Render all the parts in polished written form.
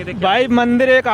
देखिए भाई मंदिर एक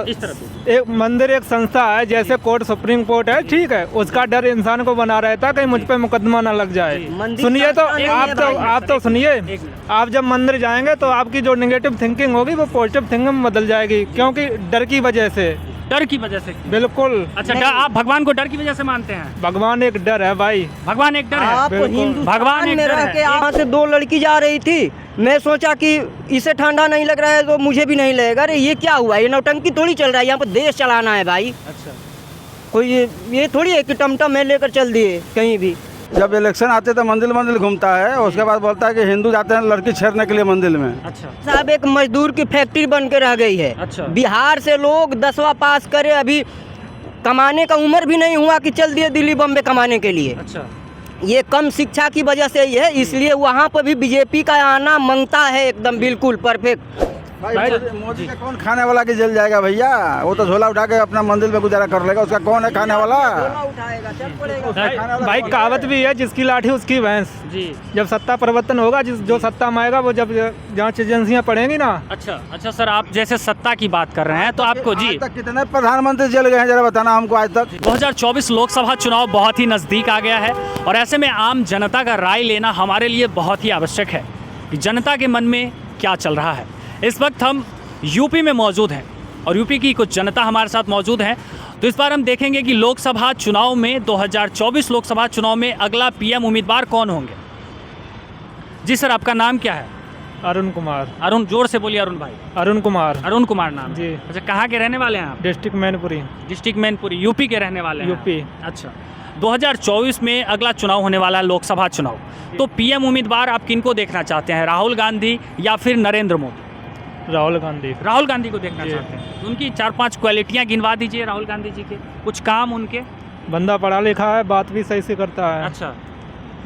इस तरफ एक मंदिर एक संस्था है, जैसे कोर्ट सुप्रीम कोर्ट है, ठीक है, उसका डर इंसान को बना रहता है कहीं मुझ पे मुकदमा ना लग जाए। सुनिए तो आप तो सुनिए, आप जब मंदिर जाएंगे तो आपकी जो नेगेटिव थिंकिंग होगी वो पॉजिटिव थिंकिंग में बदल जाएगी, क्योंकि डर की वजह से। डर की वजह से? बिल्कुल। अच्छा, आप भगवान को डर की वजह से मानते हैं? भगवान एक डर है भाई, भगवान एक डर है। आप भगवान एक में डर रह है। के यहाँ से 2 लड़की जा रही थी, मैं सोचा कि इसे ठंडा नहीं लग रहा है तो मुझे भी नहीं लगेगा। अरे ये क्या हुआ, ये नौटंकी थोड़ी चल रहा है, यहाँ पर देश चलाना है भाई। अच्छा, कोई ये थोड़ी है कि टमटम में लेकर चल दिए कहीं भी। जब इलेक्शन आते तो मंदिर मंदिर घूमता है, उसके बाद बोलता है कि हिंदू जाते हैं लड़की छेड़ने के लिए मंदिर में। अच्छा साहब, एक मजदूर की फैक्ट्री बन के रह गई है। अच्छा। बिहार से लोग 10वां पास करे, अभी कमाने का उम्र भी नहीं हुआ कि चल दिए दिल्ली बम्बे कमाने के लिए। अच्छा, ये कम शिक्षा की वजह से ही है, इसलिए वहाँ पर भी बीजेपी का आना मांगता है एकदम बिल्कुल परफेक्ट। भाई मोदी का कौन खाने वाला की जेल जाएगा भैया, वो तो झोला उठा के अपना मंदिर में गुजारा कर लेगा, उसका कौन है खाने वाला? भाई कहावत भी है, जिसकी लाठी उसकी भैंस जी। जब सत्ता परिवर्तन होगा, जो सत्ता में आएगा वो जब जांच एजेंसियां पड़ेंगी ना। अच्छा सर, आप जैसे सत्ता की बात कर रहे हैं तो आपको जी, आज तक कितने प्रधानमंत्री जेल गए हैं जरा बताना हमको आज तक। 2024 लोकसभा चुनाव बहुत ही नज़दीक आ गया है और ऐसे में आम जनता का राय लेना हमारे लिए बहुत ही आवश्यक है कि जनता के मन में क्या चल रहा है। इस वक्त हम यूपी में मौजूद हैं और यूपी की कुछ जनता हमारे साथ मौजूद हैं, तो इस बार हम देखेंगे कि लोकसभा चुनाव में 2024 लोकसभा चुनाव में अगला पीएम उम्मीदवार कौन होंगे। जी सर, आपका नाम क्या है? अरुण कुमार। अरुण, जोर से बोलिए अरुण भाई। अरुण कुमार। अरुण कुमार नाम जी। अच्छा, कहाँ के रहने वाले हैं आप? District Mainpuri. District Mainpuri, UP के रहने वाले हैं? यूपी। अच्छा, 2024 में अगला चुनाव होने वाला है, लोकसभा चुनाव, तो पीएम उम्मीदवार आप किनको देखना चाहते हैं, राहुल गांधी या फिर नरेंद्र मोदी? राहुल गांधी। राहुल गांधी को देखना चाहते हैं। उनकी 4-5 क्वालिटियाँ गिनवा दीजिए राहुल गांधी जी के, कुछ काम उनके। बंदा पढ़ा लिखा है, बात भी सही से करता है। अच्छा,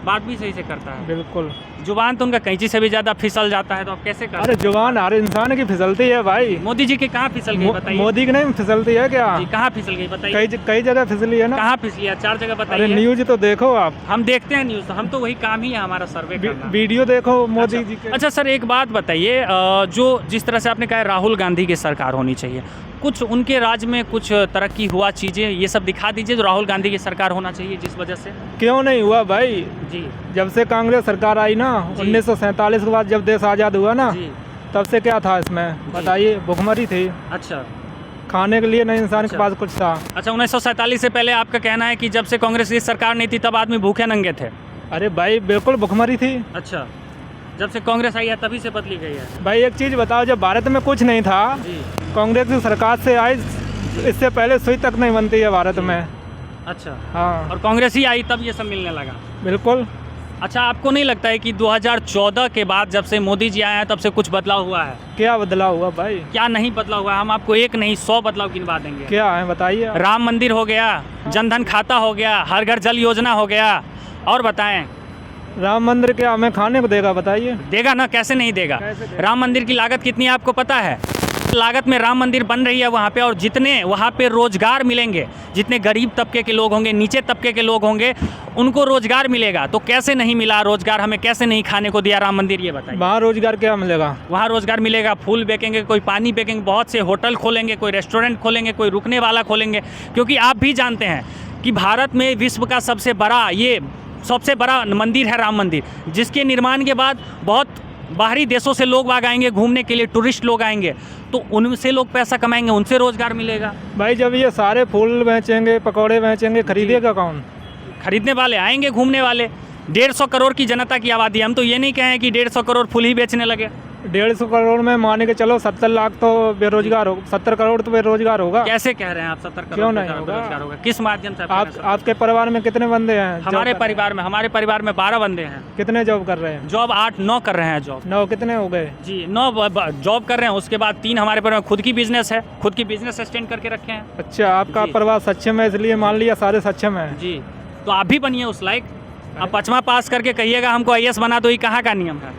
बात भी सही से करता है। बिल्कुल। जुबान तो उनका कैंची से भी ज़्यादा फिसल जाता है, तो आप कैसे कर? अरे जुबान हर इंसान की फिसलती है भाई। मोदी जी की कहाँ फिसल गई बताइए? मोदी की नहीं फिसलती है क्या? जी, कहाँ फिसल गई बताइए? कई जगह फिसली है ना। कहाँ फिसली है? 4 जगह अरे बताइए। न्यूज तो देखो आप। हम देखते हैं न्यूज़, हम तो वही काम ही है हमारा, सर्वे करना। वीडियो देखो मोदी जी के। अच्छा सर, एक बात बताइए, जो जिस तरह से आपने कहा राहुल गांधी की सरकार होनी चाहिए, कुछ उनके राज्य में कुछ तरक्की हुआ चीज़ें, ये सब दिखा दीजिए जो राहुल गांधी की सरकार होना चाहिए जिस वजह से। क्यों नहीं हुआ भाई? जी। जब से कांग्रेस सरकार आई ना, 1947 के बाद जब देश आज़ाद हुआ ना, जी। तब से क्या था इसमें बताइए? भुखमरी थी, अच्छा, खाने के लिए नहीं इंसान के अच्छा। पास कुछ था। अच्छा, 1947 से पहले आपका कहना है कि जब से कांग्रेस की सरकार नहीं थी तब आदमी भूखे नंगे थे? अरे भाई बिल्कुल भुखमरी थी। अच्छा, जब से कांग्रेस आई है तभी से बदली गई है? भाई एक चीज़ बताओ, जब भारत में कुछ नहीं था, जी। कांग्रेस की सरकार से आई, इससे पहले सुई तक नहीं बनती है भारत में। अच्छा, हाँ और कांग्रेस ही आई तब ये सब मिलने लगा? बिल्कुल। अच्छा, आपको नहीं लगता है कि 2014 के बाद जब से मोदी जी आए हैं तब से कुछ बदलाव हुआ है? क्या बदलाव हुआ भाई? क्या नहीं बदलाव हुआ? हम आपको एक नहीं 100 बदलाव गिनवा देंगे। क्या है बताइए? राम मंदिर हो गया, जनधन खाता हो गया, हर घर जल योजना हो गया, और बताएं। राम मंदिर क्या हमें खाने को देगा बताइए? देगा ना, कैसे नहीं देगा? कैसे देगा? राम मंदिर की लागत कितनी है आपको पता है? लागत में राम मंदिर बन रही है वहाँ पे, और जितने वहाँ पे रोजगार मिलेंगे, जितने गरीब तबके के लोग होंगे, नीचे तबके के लोग होंगे, उनको रोजगार मिलेगा। तो कैसे नहीं मिला रोजगार? हमें कैसे नहीं खाने को दिया राम मंदिर, ये बताइए। वहाँ रोजगार क्या मिलेगा? वहाँ रोजगार मिलेगा, फूल बेचेंगे, कोई पानी बेचेंगे, बहुत से होटल खोलेंगे, कोई रेस्टोरेंट खोलेंगे, कोई रुकने वाला खोलेंगे, क्योंकि आप भी जानते हैं कि भारत में विश्व का सबसे बड़ा मंदिर है राम मंदिर, जिसके निर्माण के बाद बहुत बाहरी देशों से लोग बाग आएंगे घूमने के लिए, टूरिस्ट लोग आएंगे, तो उनसे लोग पैसा कमाएंगे, उनसे रोजगार मिलेगा। भाई जब ये सारे फूल बेचेंगे, पकौड़े बेचेंगे, खरीदेगा कौन? खरीदने वाले आएंगे, घूमने वाले। 150 करोड़ की जनता की आबादी है, हम तो ये नहीं कहें कि 150 करोड़ फूल ही बेचने लगे। 150 करोड़ में मान के चलो 70 लाख तो बेरोजगार हो, 70 करोड़ तो बेरोजगार होगा। कैसे कह रहे हैं आप 70 करोड़ क्यों नहीं होगा? बेरोजगार होगा? किस माध्यम से आपके परिवार में कितने बंदे हैं? हमारे परिवार में 12 बंदे हैं। कितने जॉब कर रहे हैं? जॉब 8-9 कर रहे हैं जॉब। 9 कितने हो गए? जी, 9 जॉब कर रहे हैं, उसके बाद 3 हमारे परिवार में खुद की बिजनेस है, खुद की बिजनेस स्टैंड करके रखे हैं। अच्छा, आपका जी। परिवार सक्षम है इसलिए मान लिया सारे सक्षम हैं। जी, तो आप भी बनिए उस लायक। अब 5वां पास करके कहिएगा हमको IAS बना दो, ये कहाँ का नियम है?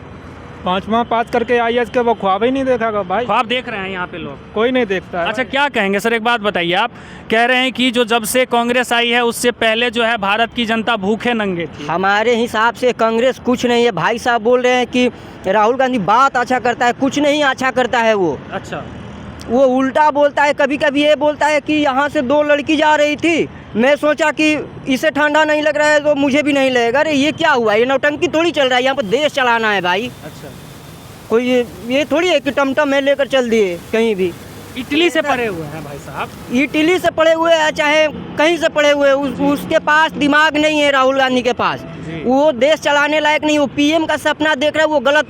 5वां पास करके IAS के वो ख्वाब ही नहीं देखा भाई। ख्वाब देख रहे हैं यहाँ पे लोग, कोई नहीं देखता है। अच्छा, क्या कहेंगे सर? एक बात बताइए, आप कह रहे हैं कि जो जब से कांग्रेस आई है उससे पहले जो है भारत की जनता भूखे नंगे थी। हमारे हिसाब से कांग्रेस कुछ नहीं है। भाई साहब बोल रहे हैं कि राहुल गांधी बात अच्छा करता है, कुछ नहीं अच्छा करता है वो। अच्छा, वो उल्टा बोलता है, कभी कभी ये बोलता है कि यहाँ से 2 लड़की जा रही थी, मैं सोचा कि इसे ठंडा नहीं लग रहा है तो मुझे भी नहीं लगेगा। अरे ये क्या हुआ, ये नौटंकी थोड़ी चल रहा है, यहाँ पर देश चलाना है भाई। अच्छा, कोई ये थोड़ी है कि टमटम में लेकर चल दिए कहीं भी। इटली से पढ़े हुए हैं भाई साहब। इटली से पढ़े हुए हैं चाहे कहीं से पढ़े हुए, उसके पास दिमाग नहीं है राहुल गांधी के पास। जी। वो देश चलाने लायक नहीं, वो पीएम का सपना देख रहा है, वो गलत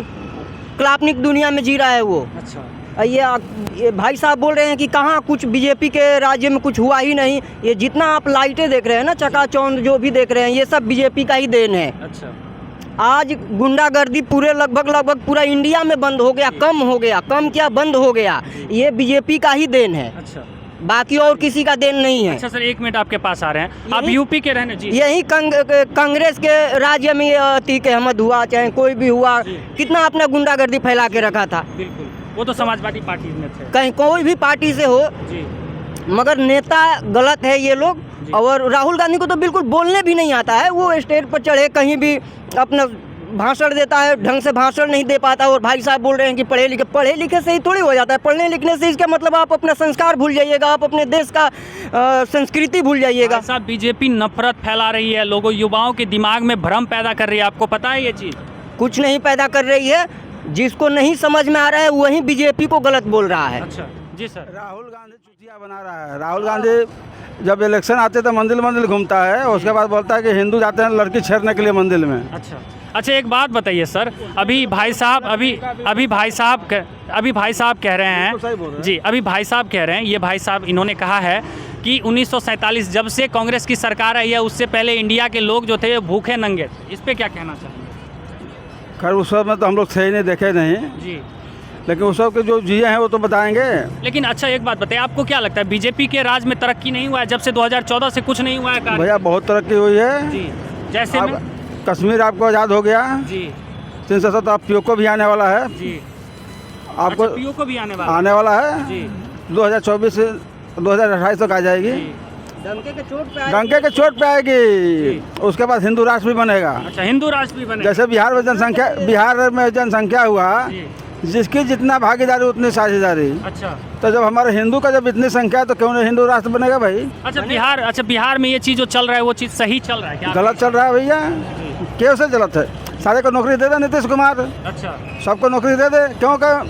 काल्पनिक दुनिया में जी रहा है वो। अच्छा, ये भाई साहब बोल रहे हैं कि कहाँ कुछ बीजेपी के राज्य में कुछ हुआ ही नहीं। ये जितना आप लाइटें देख रहे हैं ना, चकाचौंध जो भी देख रहे हैं, ये सब बीजेपी का ही देन है। अच्छा, आज गुंडागर्दी पूरे लगभग पूरा इंडिया में बंद हो गया, कम हो गया, कम क्या बंद हो गया, ये बीजेपी का ही देन है, अच्छा, बाकी और किसी का देन नहीं है। अच्छा सर, 1 मिनट आपके पास आ रहे हैं। आप यही- यूपी के रहने जी। यही कांग्रेस के राज्य में अतीक अहमद हुआ, चाहे कोई भी हुआ, जी। कितना अपना गुंडागर्दी फैला के रखा था। बिल्कुल, वो तो समाजवादी पार्टी में थे। कहीं कोई भी पार्टी से हो, जी, मगर नेता गलत है ये लोग। जी। और राहुल गांधी को तो बिल्कुल बोलने भी नहीं आता है। वो स्टेज पर चढ़े कहीं भी अपना भाषण देता है, ढंग से भाषण नहीं दे पाता। और भाई साहब बोल रहे हैं कि पढ़े लिखे से ही थोड़ी हो जाता है। पढ़ने लिखने से इसका मतलब आप अपना संस्कार भूल जाइएगा, आप अपने देश का संस्कृति भूल जाइएगा। भाई साहब, बीजेपी नफरत फैला रही है, लोगों युवाओं के दिमाग में भ्रम पैदा कर रही है। आपको पता है ये चीज़? कुछ नहीं पैदा कर रही है, जिसको नहीं समझ में आ रहा है वही बीजेपी को गलत बोल रहा है। अच्छा जी सर। राहुल गांधी चुतिया बना रहा है। राहुल गांधी जब इलेक्शन आते तो मंदिर घूमता है, उसके बाद बोलता है कि हिंदू जाते हैं लड़की छेड़ने के लिए मंदिर में। अच्छा, एक बात बताइए सर, अभी भाई साहब कह रहे हैं जी, अभी भाई साहब कह रहे हैं, ये भाई साहब इन्होंने कहा है कि 1947 जब से कांग्रेस की सरकार आई है, उससे पहले इंडिया के लोग जो थे भूखे नंगे थे। इस पे क्या कहना चाहेंगे? खैर उस समय तो हम लोग सही नहीं देखे नहीं, जी, लेकिन उस सब के जो जिए हैं वो तो बताएंगे। लेकिन अच्छा एक बात बताइए, आपको क्या लगता है बीजेपी के राज में तरक्की नहीं हुआ है? जब से 2014 से कुछ नहीं हुआ है कार्य? भैया बहुत तरक्की हुई है जी, जैसे अब में कश्मीर आपको आज़ाद हो गया, जी 370 अब पीओ भी आने वाला है जी, आपको, अच्छा, पीओ को भी आने वाला आने वाला है जी 2024 से 2028 तक आ जाएगी। जी। डंके के चोट पे डंके के चोट पे आएगी, उसके बाद हिंदू राष्ट्र भी बनेगा। अच्छा, हिंदू राष्ट्र भी बने। जैसे बिहार में जनसंख्या हुआ, जी, जिसकी जितना भागीदारी उतनी साझेदारी। अच्छा तो जब हमारे हिंदू का जब इतनी संख्या है तो क्यों नहीं हिंदू राष्ट्र बनेगा भाई? अच्छा, बिहार में ये चीज़ जो चल रहा है वो चीज़ सही चल रहा है क्या? गलत चल रहा है भैया, क्यों से गलत है? सारे को नौकरी दे दे नीतीश कुमार, अच्छा, सबको नौकरी दे दे। क्यों का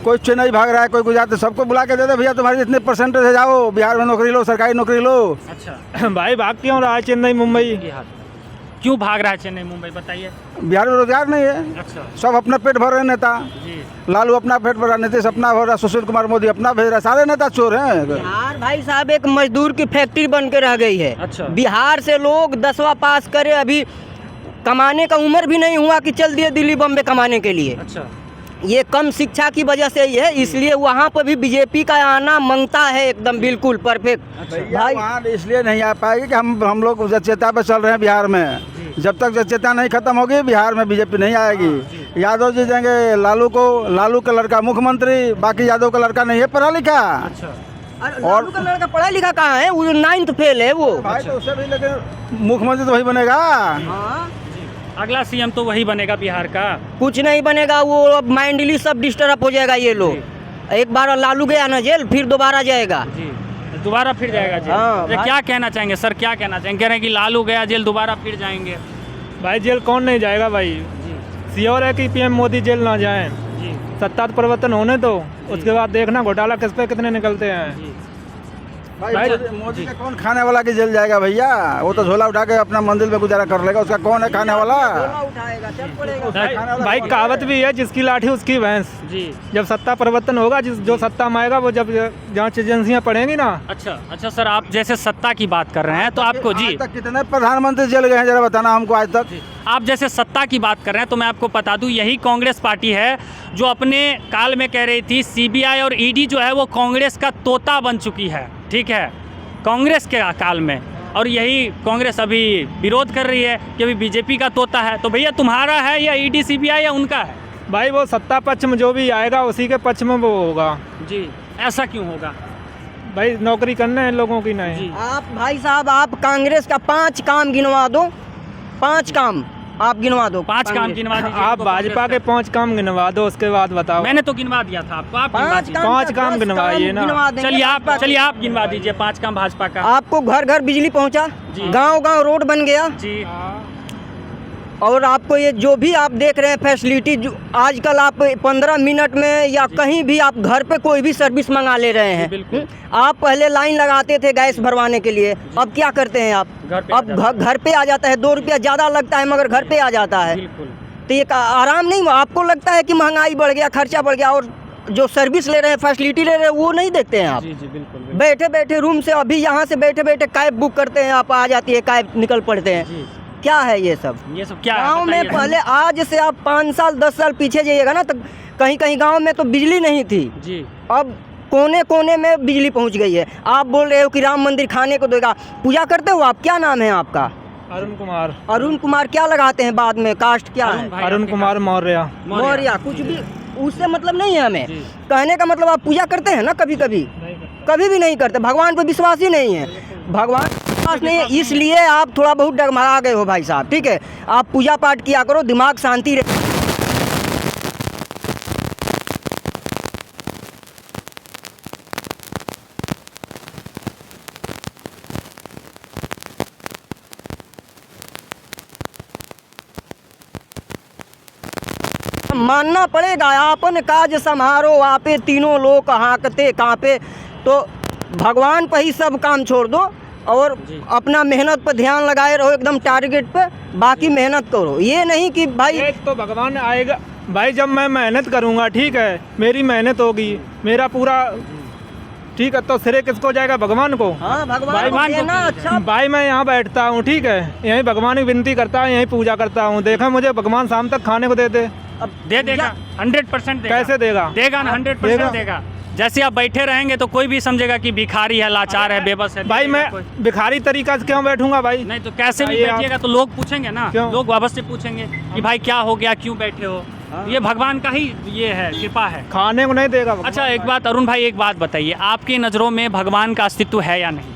कोई चेन्नई भाग रहा है, कोई गुजरात, सबको बुला के दे दे भैया तुम्हारी जितने परसेंटेज है, जाओ बिहार में नौकरी लो, सरकारी नौकरी लो। अच्छा, भाई भाग क्यों रहा है चेन्नई मुंबई? बिहार क्यों भाग रहा है चेन्नई मुंबई, बताइए? बिहार में रोजगार नहीं है, अच्छा सब अपना पेट भर रहे नेता। जी, लालू अपना पेट भर रहा, नीतीश अपना भर रहा, सुशील कुमार मोदी अपना भेज रहा, सारे नेता चोर हैं। बिहार भाई साहब एक मजदूर की फैक्ट्री बन के रह गई है। अच्छा। बिहार से लोग 10वां पास करे, अभी कमाने का उम्र भी नहीं हुआ कि चल दिए दिल्ली बम्बे कमाने के लिए। अच्छा, ये कम शिक्षा की वजह से ही है, इसलिए वहाँ पर भी बीजेपी का आना मांगता है एकदम बिल्कुल परफेक्ट। भाई वहाँ इसलिए नहीं आ पाएगी कि हम लोग जचेता पे चल रहे हैं बिहार में। जब तक जचेता नहीं खत्म होगी बिहार में बीजेपी नहीं आएगी। यादव जी देंगे लालू का लड़का मुख्यमंत्री, बाकी यादव का लड़का नहीं है पढ़ा लिखा। अच्छा, और का लड़का पढ़ा लिखा कहाँ है? वो 9th फेल है वो। भाई तो उससे भी, लेकिन मुख्यमंत्री तो वही बनेगा। हाँ, अगला सीएम तो वही बनेगा बिहार का। कुछ नहीं बनेगा वो, अब माइंडली सब डिस्टर्ब हो जाएगा ये लोग। एक बार लालू गया ना जेल, फिर दोबारा जाएगा। जी, दोबारा फिर जाएगा जेल। हाँ, तो क्या कहना चाहेंगे सर, क्या कहना चाहेंगे? कह रहे हैं कि लालू गया जेल, दोबारा फिर जाएंगे। भाई जेल कौन नहीं जाएगा भाई? जी, श्योर है कि पीएम मोदी जेल ना जाएं। जी, सत्ता परिवर्तन होने दो, उसके बाद देखना घोटाला किस पे कितने निकलते हैं। जी, भाई मोदी का कौन खाने वाला की जेल जाएगा भैया? वो तो झोला उठा के अपना मंदिर में गुजारा कर लेगा, उसका कौन है खाने वाला? भाई कहावत भी है, जिसकी लाठी उसकी भैंस। जी। जब सत्ता परिवर्तन होगा, जो सत्ता में आएगा वो जब जांच एजेंसियां पढ़ेंगी ना। अच्छा सर, आप जैसे सत्ता की बात कर रहे हैं तो आपको जी आज तक कितने प्रधानमंत्री जेल गए हैं जरा बताना हमको आज तक। आप जैसे सत्ता की बात कर रहे हैं तो मैं आपको बता दूं, यही कांग्रेस पार्टी है जो अपने काल में कह रही थी सीबीआई और ईडी जो है वो कांग्रेस का तोता बन चुकी है। ठीक है, कांग्रेस के काल में, और यही कांग्रेस अभी विरोध कर रही है कि अभी बीजेपी का तोता है। तो भैया तुम्हारा है या ईडी सीबीआई या उनका है? भाई वो सत्ता पक्ष में जो भी आएगा उसी के पक्ष में वो होगा। जी, ऐसा क्यों होगा? भाई नौकरी करना है लोगों की नहीं। जी। आप भाई साहब, आप कांग्रेस का 5 काम गिनवा दो, 5 काम आप गिनवा दो 5 काम गिनवा दीजिए। आप इनको भाजपा के कांग्रेस 5 काम गिनवा दो, उसके बाद का। बताओ। मैंने तो गिनवा दिया था आपको, आप गिनवा दीजिए। 5 काम गिनवाइए ना। चलिए आप गिनवा दीजिए 5 काम भाजपा का। आपको घर घर बिजली पहुंचा, जी। गांव गांव रोड बन गया, जी और आपको ये जो भी आप देख रहे हैं फैसिलिटी, जो आजकल आप 15 मिनट में या कहीं भी आप घर पे कोई भी सर्विस मंगा ले रहे हैं। बिल्कुल। आप पहले लाइन लगाते थे गैस भरवाने के लिए, अब क्या करते हैं आप? घर पे अब घर पे आ जाता है। 2 रुपया ज़्यादा लगता है मगर घर पे आ जाता है। बिल्कुल। तो ये आराम नहीं, आपको लगता है कि महंगाई बढ़ गया, खर्चा बढ़ गया, और जो सर्विस ले रहे हैं, फैसिलिटी ले रहे हैं, वो नहीं देखते हैं आप। जी जी बिल्कुल। बैठे बैठे रूम से, अभी यहाँ से बैठे बैठे कैब बुक करते हैं, आप आ जाती है कैब, निकल पड़ते हैं। जी क्या है ये सब? ये सब क्या है गाँव में बताइए। पहले, आज से आप 5 साल 10 साल पीछे जाइएगा ना, तो कहीं कहीं गांव में तो बिजली नहीं थी। जी अब कोने कोने में बिजली पहुंच गई है। आप बोल रहे हो कि राम मंदिर खाने को देगा, पूजा करते हो आप? क्या नाम है आपका? अरुण कुमार। अरुण कुमार। क्या लगाते हैं बाद में, कास्ट क्या है? भाई अरुण आपके कुमार मौर्य। मौर्य। कुछ भी उससे मतलब नहीं है हमें। जी। कहने का मतलब, आप पूजा करते हैं ना कभी कभी? कभी भी नहीं करते। भगवान पर विश्वास ही नहीं है। भगवान पर विश्वास नहीं है, इसलिए आप थोड़ा बहुत डगमगा गए हो भाई साहब। ठीक है, आप पूजा पाठ किया करो, दिमाग शांति रहे। मानना पड़ेगा, आपन काज समारो आपे, तीनों लोग हाँकते कांपे। तो भगवान पर ही सब काम छोड़ दो और अपना मेहनत पर ध्यान लगाए रहो, एकदम टारगेट पे। बाकी मेहनत करो, ये नहीं कि भाई एक तो भगवान आएगा भाई, जब मैं मेहनत करूँगा, ठीक है, मेरी मेहनत होगी, मेरा पूरा ठीक है, तो श्रेय किसको जाएगा? भगवान को। हाँ, भगवान भगवान को को देना। अच्छा, भाई मैं यहाँ बैठता हूँ, ठीक है, यहीं भगवान की विनती करता हूँ, यहीं पूजा करता हूँ। देखा मुझे भगवान शाम तक खाने को दे दे। अब दे देगा 100% देगा। कैसे देगा? देगा ना, 100% देगा। जैसे आप बैठे रहेंगे तो कोई भी समझेगा कि भिखारी है, लाचार है, बेबस है। भाई मैं भिखारी तरीका से क्यों बैठूंगा भाई? नहीं तो कैसे भी भाई आप- बैठिएगा तो लोग पूछेंगे ना, क्यों? लोग वापस से पूछेंगे कि भाई क्या हो गया, क्यों बैठे हो। ये भगवान का ही ये है, कृपा है। खाने को नहीं देगा भगवान। अच्छा एक बात अरुण भाई, एक बात बताइए, आपकी नज़रों में भगवान का अस्तित्व है या नहीं?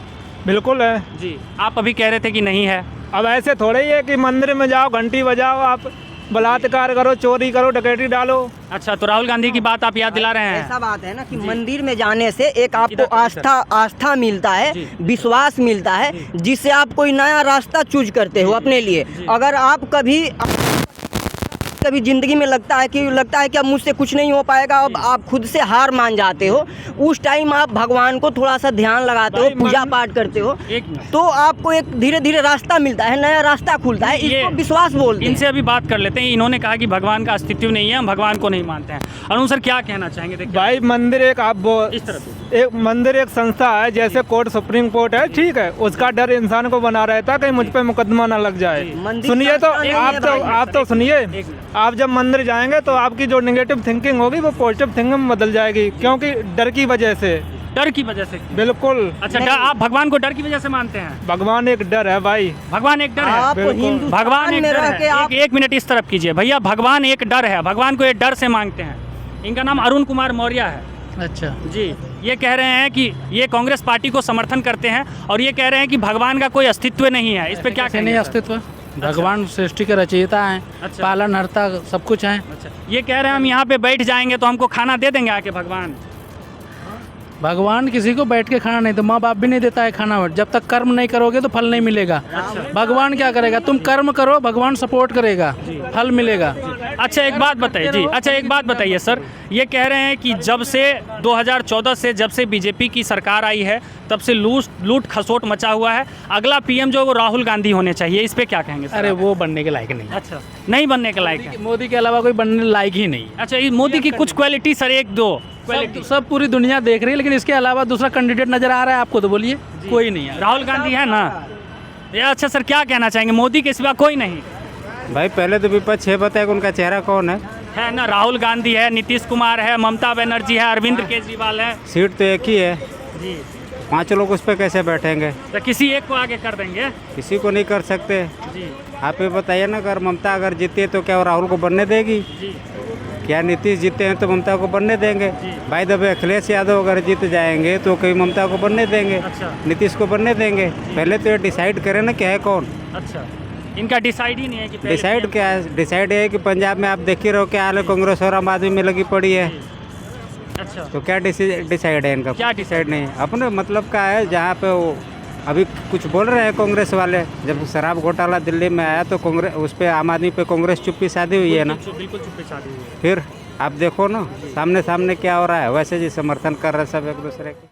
बिल्कुल है। जी, आप अभी कह रहे थे कि नहीं है। अब ऐसे थोड़े ही है कि मंदिर में जाओ, घंटी बजाओ, आप बलात्कार करो, चोरी करो, डकैती डालो। अच्छा, तो राहुल गांधी की बात आप याद दिला रहे हैं। ऐसा बात है ना कि मंदिर में जाने से एक आपको आस्था मिलता है, जी। विश्वास मिलता है, जिससे आप कोई नया रास्ता चूज करते हो अपने लिए। अगर आप कभी जिंदगी में लगता है कि अब मुझसे कुछ नहीं हो पाएगा, अब आप खुद से हार मान जाते हो, उस टाइम आप भगवान को थोड़ा सा ध्यान लगाते हो, पूजा पाठ करते हो, एक मिनट। तो आपको एक धीरे धीरे रास्ता मिलता है, नया रास्ता खुलता है। ये- इसको विश्वास बोलते हैं। इनसे अभी बात कर लेते हैं। इन्होंने कहा कि भगवान का अस्तित्व नहीं है, हम भगवान को नहीं मानते हैं। अरुण सर क्या कहना चाहेंगे? देखिए भाई मंदिर एक इस तरह से। एक मंदिर एक संस्था है, जैसे कोर्ट सुप्रीम कोर्ट है, ठीक है, उसका डर इंसान को बना रहता है कहीं मुझ पे मुकदमा ना लग जाए। मंदिर सुनिए तो संस्था नहीं है भाई। आप तो सुनिए, एक मिनट। आप जब मंदिर जाएंगे तो आपकी जो नेगेटिव थिंकिंग होगी वो पॉजिटिव थिंकिंग में बदल जाएगी, क्योंकि डर की वजह से। डर की वजह से? बिल्कुल। अच्छा, आप भगवान को डर की वजह से मानते हैं? भगवान एक डर है भाई। भगवान एक डर है। आप बिल्कुल। हिंदुस्तान भगवान एक में डर रह है। के आप एक मिनट इस तरफ कीजिए भैया। भगवान एक डर है, भगवान को एक डर से मांगते हैं। इनका नाम अरुण कुमार मौर्य है। अच्छा, जी, ये कह रहे हैं कि ये कांग्रेस पार्टी को समर्थन करते हैं और ये कह रहे हैं कि भगवान का कोई अस्तित्व नहीं है। इस पे क्या कैसे कहेंगे नहीं सर? अस्तित्व? भगवान सृष्टि के रचयिता हैं, अच्छा। पालनहर्ता सब कुछ हैं। अच्छा, ये कह रहे हैं हम यहाँ पे बैठ जाएंगे तो हमको खाना दे देंगे आके भगवान। भगवान किसी को बैठ के खाना नहीं, तो माँ बाप भी नहीं देता है खाना। जब तक कर्म नहीं करोगे तो फल नहीं मिलेगा। भगवान क्या करेगा? तुम कर्म करो, भगवान सपोर्ट करेगा, फल मिलेगा। अच्छा एक बात बताइए जी, अच्छा एक बात बताइए सर, ये कह रहे हैं कि जब से 2014 से जब से बीजेपी की सरकार आई है तब से लूट खसोट मचा हुआ है। अगला पीएम जो है वो राहुल गांधी होने चाहिए। इस पे क्या कहेंगे सर? अरे वो बनने के लायक नहीं है। अच्छा, नहीं बनने के लायक है। मोदी के अलावा कोई बनने लायक ही नहीं है। अच्छा, ये मोदी की कुछ क्वालिटी सर, एक दो क्वालिटी। सब पूरी दुनिया देख रही है, लेकिन इसके अलावा दूसरा कैंडिडेट नजर आ रहा है आपको? तो बोलिए, कोई नहीं है। राहुल गांधी है ना ये। अच्छा सर क्या कहना चाहेंगे? मोदी के सिवा कोई नहीं भाई पहले तो विपक्ष है, बताए उनका चेहरा कौन है ना? राहुल गांधी है, नीतीश कुमार है, ममता बनर्जी है, अरविंद केजरीवाल है। सीट तो एक ही है, जी, 5 लोग उस पर कैसे बैठेंगे? तो किसी एक को आगे कर देंगे। किसी को नहीं कर सकते। जी आप ये बताइए ना, अगर ममता अगर जीती है तो क्या वो राहुल को बनने देगी? जी क्या नीतीश जीते हैं तो ममता को बनने देंगे? जी। भाई दब अखिलेश यादव अगर जीत जाएंगे तो कहीं ममता को बनने देंगे, अच्छा। नीतीश को बनने देंगे? पहले तो ये डिसाइड करें ना क्या है कौन। अच्छा, इनका डिसाइड ही नहीं है कि पहले डिसाइड PM क्या है? डिसाइड ये है कि पंजाब में आप देख ही रहो क्या हाल है, कांग्रेस और आम आदमी में लगी पड़ी है। अच्छा तो क्या डिसाइड है इनका? क्या डिसाइड नहीं है। अपने मतलब का है, जहाँ पे वो अभी कुछ बोल रहे हैं कांग्रेस वाले, जब शराब घोटाला दिल्ली में आया तो कांग्रेस उस पर आम आदमी पे कांग्रेस चुप्पी साधी हुई है ना। बिल्कुल चुप्पी साधी हुई है। फिर आप देखो ना सामने सामने क्या हो रहा है, वैसे जी समर्थन कर रहे हैं सब एक दूसरे के।